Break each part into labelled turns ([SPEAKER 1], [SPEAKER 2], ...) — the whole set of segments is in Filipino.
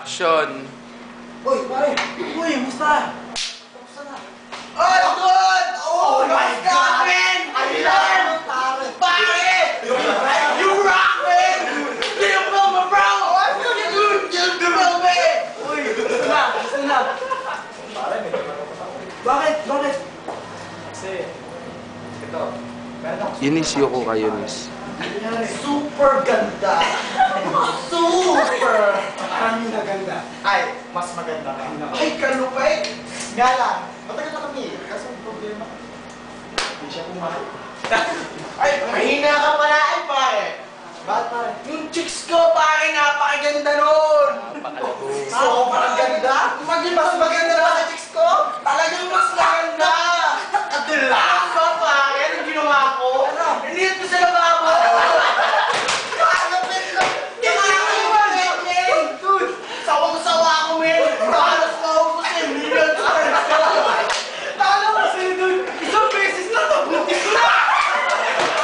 [SPEAKER 1] Action!
[SPEAKER 2] Uy, pare! Uy, musta? Kamusta na?
[SPEAKER 3] Ay, good! Oh my God, man!
[SPEAKER 2] Ayun!
[SPEAKER 3] Pare! You rock, man! You feel me, bro! You feel me!
[SPEAKER 2] Uy, gusto na! Pare, medyo Bakit? Bakit? Kasi, ito, meron ako.
[SPEAKER 1] Yunis, Yoko ka, Yunis.
[SPEAKER 3] Super ganda! Super!
[SPEAKER 2] Parang yung naganda.
[SPEAKER 3] Ay, mas maganda ka. Ay, kalupay! Nga lang, matagal na kami. Kaso ang problema, hindi siya kumain. Ay, mahina ka pala ay, pare!
[SPEAKER 2] Bakit, pare?
[SPEAKER 3] Yung chicks ko, pare, napakaganda nun! Sobrang ganda! Mas maganda pa sa chicks ko? Talagang mas maganda! Kadilaan ba, pare? Anong ginawa ko? Iniyot ko sa lababo! Kalapit lang! Dude, sawang-sawa ako, men! Halos maubos yung million stars ko!
[SPEAKER 2] Talo kasi, dude! Isang beses na to! Buti ko na!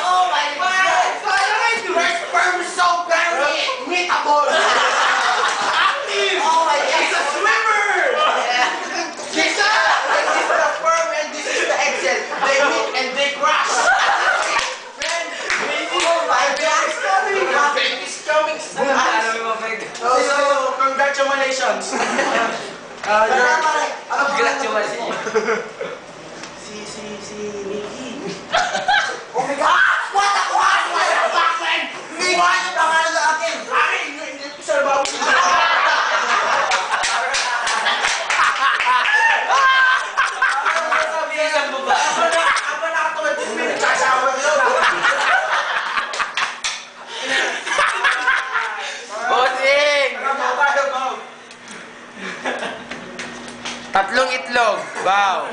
[SPEAKER 3] Oh my God!
[SPEAKER 2] Sayang ay, dude!
[SPEAKER 3] Your sperm is so very meatable!
[SPEAKER 2] Active!
[SPEAKER 3] Oh my God!
[SPEAKER 2] It's a swimmer!
[SPEAKER 3] This is the sperm and this is the egg cell. They meet and they crash. Man, oh my God! My baby's coming. So, congratulations.
[SPEAKER 2] Congratulations! Si Nikki.
[SPEAKER 3] Oh my God! What the fuck? What the fuck, man? What the pangalan sa akin? Akin! Hindi ko sa lababo. Aba na ako 20 minutes sa shower daw.
[SPEAKER 1] Bossing! Tatlong itlog. Wow!